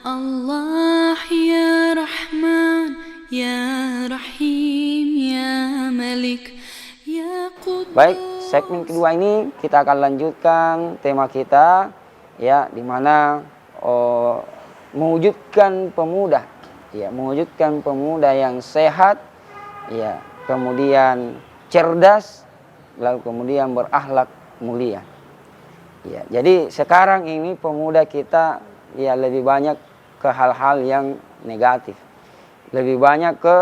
Allah ya Rahman ya Rahim ya Malik ya Qudus. Baik, segmen kedua ini kita akan lanjutkan tema kita, ya, di mana mewujudkan pemuda, ya, mewujudkan pemuda yang sehat, ya, kemudian cerdas, lalu kemudian berakhlak mulia. Ya, jadi sekarang ini pemuda kita ya lebih banyak ke hal-hal yang negatif, lebih banyak ke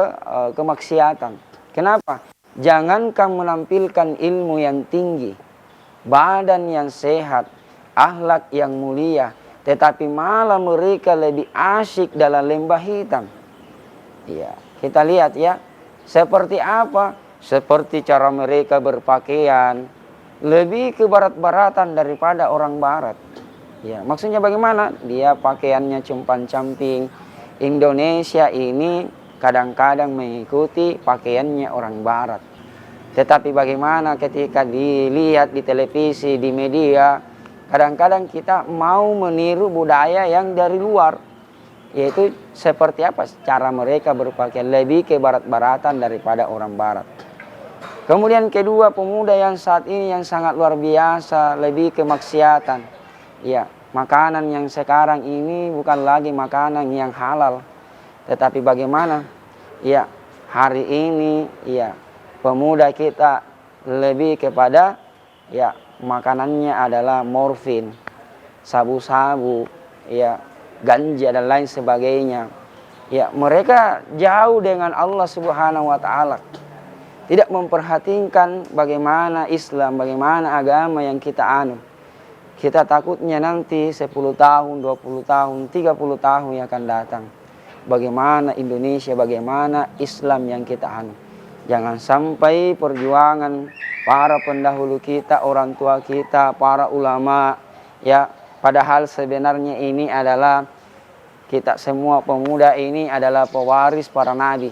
kemaksiatan. Kenapa? Jangankan menampilkan ilmu yang tinggi, badan yang sehat, akhlak yang mulia, tetapi malah mereka lebih asyik dalam lembah hitam. Ya, kita lihat ya, seperti apa? Seperti cara mereka berpakaian, lebih ke barat-baratan daripada orang barat. Ya, maksudnya bagaimana? Dia pakaiannya compang-camping. Indonesia ini kadang-kadang mengikuti pakaiannya orang barat. Tetapi bagaimana ketika dilihat di televisi, di media, kadang-kadang kita mau meniru budaya yang dari luar. Yaitu seperti apa cara mereka berpakaian, lebih ke barat-baratan daripada orang barat. Kemudian kedua, pemuda yang saat ini yang sangat luar biasa, lebih ke maksiatan. Ya, makanan yang sekarang ini bukan lagi makanan yang halal. Tetapi bagaimana? Ya, hari ini ya pemuda kita lebih kepada ya makanannya adalah morfin, sabu-sabu, ya, ganja dan lain sebagainya. Ya, mereka jauh dengan Allah Subhanahu wa taala. Tidak memperhatikan bagaimana Islam, bagaimana agama yang kita anut. Kita takutnya nanti 10 tahun, 20 tahun, 30 tahun yang akan datang. Bagaimana Indonesia, bagaimana Islam yang kita anut. Jangan sampai perjuangan para pendahulu kita, orang tua kita, para ulama, ya, padahal sebenarnya ini adalah kita semua pemuda ini adalah pewaris para nabi.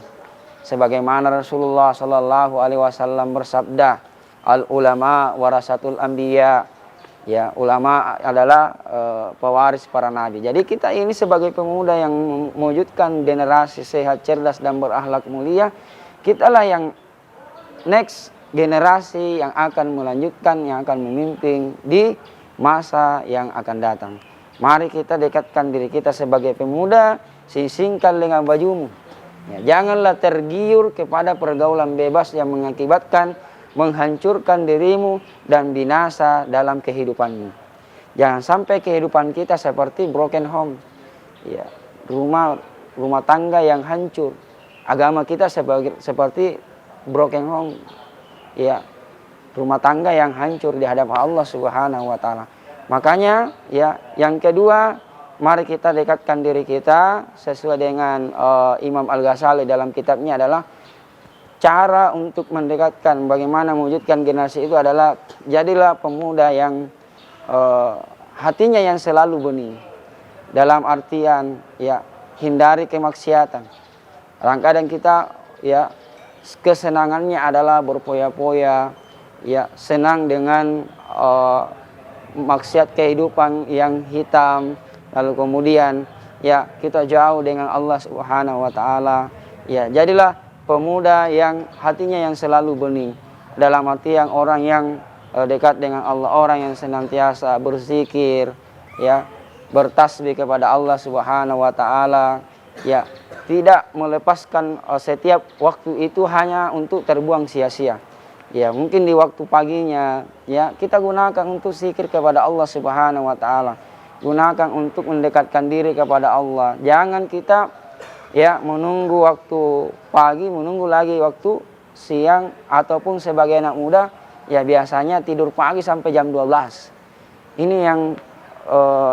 Sebagaimana Rasulullah Shallallahu Alaihi Wasallam bersabda, al ulama warasatul anbiya, ya, ulama adalah pewaris para nabi. Jadi kita ini sebagai pemuda yang mewujudkan generasi sehat, cerdas dan berakhlak mulia, kitalah yang next generasi yang akan melanjutkan, yang akan memimpin di masa yang akan datang. Mari kita dekatkan diri kita sebagai pemuda, sisingkan lengan bajumu. Ya, janganlah tergiur kepada pergaulan bebas yang mengakibatkan menghancurkan dirimu dan binasa dalam kehidupanmu. Jangan sampai kehidupan kita seperti broken home, ya, rumah tangga yang hancur. Agama kita seperti broken home, ya, rumah tangga yang hancur di hadapan Allah Subhanahu wa taala. Makanya ya, yang kedua, mari kita dekatkan diri kita sesuai dengan Imam Al-Ghazali dalam kitabnya adalah cara untuk mendekatkan bagaimana mewujudkan generasi itu adalah jadilah pemuda yang hatinya yang selalu bening. Dalam artian ya, hindari kemaksiatan. Kadang-kadang kita ya kesenangannya adalah berpoya-poya, ya, senang dengan maksiat kehidupan yang hitam. Lalu kemudian ya kita jauh dengan Allah Subhanahu wa taala. Ya, jadilah pemuda yang hatinya yang selalu bening. Dalam arti yang orang yang dekat dengan Allah, orang yang senantiasa berzikir, ya, bertasbih kepada Allah Subhanahu wa taala, ya, tidak melepaskan setiap waktu itu hanya untuk terbuang sia-sia. Ya, mungkin di waktu paginya ya kita gunakan untuk zikir kepada Allah Subhanahu wa taala. Gunakan untuk mendekatkan diri kepada Allah. Jangan kita ya menunggu waktu pagi, menunggu lagi waktu siang, ataupun sebagai anak muda ya biasanya tidur pagi sampai jam 12. Ini yang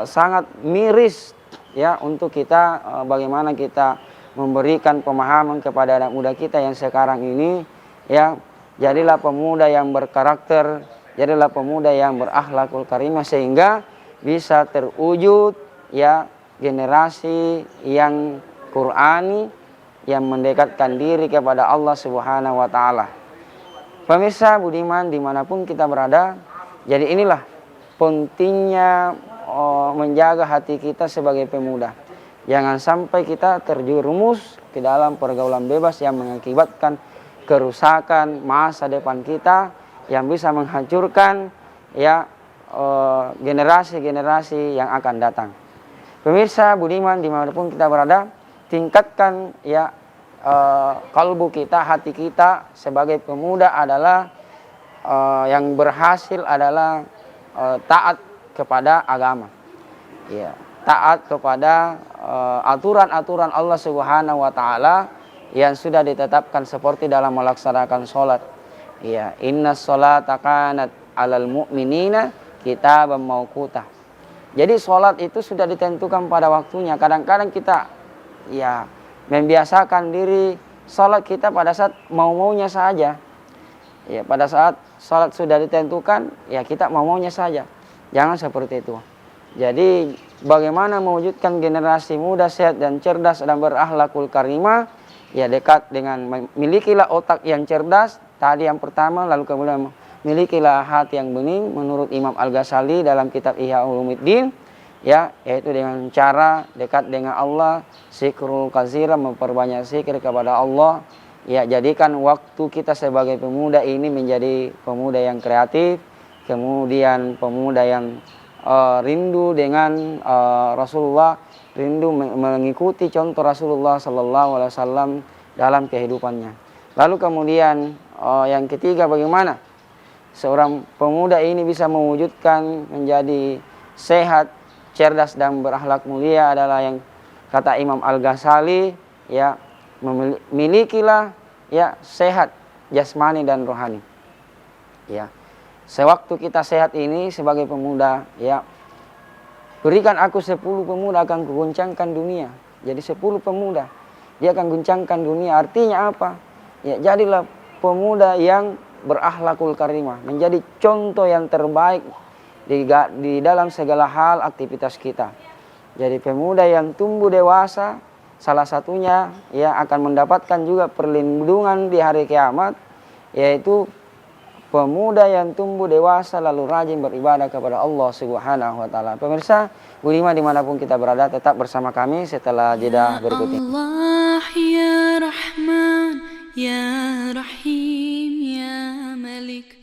sangat miris ya untuk kita, bagaimana kita memberikan pemahaman kepada anak muda kita yang sekarang ini ya. Jadilah pemuda yang berkarakter, jadilah pemuda yang berakhlakul karimah sehingga bisa terwujud ya generasi yang Qur'ani, yang mendekatkan diri kepada Allah Subhanahu wa taala. Pemirsa budiman dimanapun kita berada, jadi inilah pentingnya menjaga hati kita sebagai pemuda. Jangan sampai kita terjerumus ke dalam pergaulan bebas yang mengakibatkan kerusakan masa depan kita, yang bisa menghancurkan ya generasi-generasi yang akan datang. Pemirsa budiman dimanapun kita berada, tingkatkan ya kalbu kita, hati kita sebagai pemuda adalah yang berhasil adalah taat kepada agama, ya, taat kepada aturan-aturan Allah Subhanahu wa taala yang sudah ditetapkan seperti dalam melaksanakan sholat. Ya, inna sholata kanat alal mu'minina kitaban mauquta. Jadi sholat itu sudah ditentukan pada waktunya. Kadang-kadang kita ya membiasakan diri sholat kita pada saat mau-maunya saja. Ya, pada saat sholat sudah ditentukan, ya kita mau-maunya saja. Jangan seperti itu. Jadi bagaimana mewujudkan generasi muda sehat dan cerdas dan berakhlakul karimah? Ya, dekat dengan milikilah otak yang cerdas tadi yang pertama, lalu kemudian milikilah hati yang bening menurut Imam Al-Ghazali dalam kitab Ihya Ulumuddin, ya, yaitu dengan cara dekat dengan Allah, zikrul katsira, memperbanyak zikir kepada Allah. Ya, jadikan waktu kita sebagai pemuda ini menjadi pemuda yang kreatif, kemudian pemuda yang rindu dengan Rasulullah, rindu mengikuti contoh Rasulullah Sallallahu Alaihi Wasallam dalam kehidupannya. Lalu kemudian yang ketiga, bagaimana seorang pemuda ini bisa mewujudkan menjadi sehat, cerdas dan berakhlak mulia adalah yang kata Imam Al-Ghazali, ya, milikilah ya sehat jasmani dan rohani. Ya. Sewaktu kita sehat ini sebagai pemuda, ya, berikan aku 10 pemuda akan kuguncangkan dunia. Jadi 10 pemuda, dia akan guncangkan dunia. Artinya apa? Ya, jadilah pemuda yang berakhlakul karimah, menjadi contoh yang terbaik di dalam segala hal aktivitas kita. Jadi pemuda yang tumbuh dewasa, salah satunya ya akan mendapatkan juga perlindungan di hari kiamat, yaitu pemuda yang tumbuh dewasa lalu rajin beribadah kepada Allah Subhanahu wa taala. Pemirsa budiman dimanapun kita berada, tetap bersama kami setelah jeda berikut ini. Allah ya Rahman ya Rahim ya Malik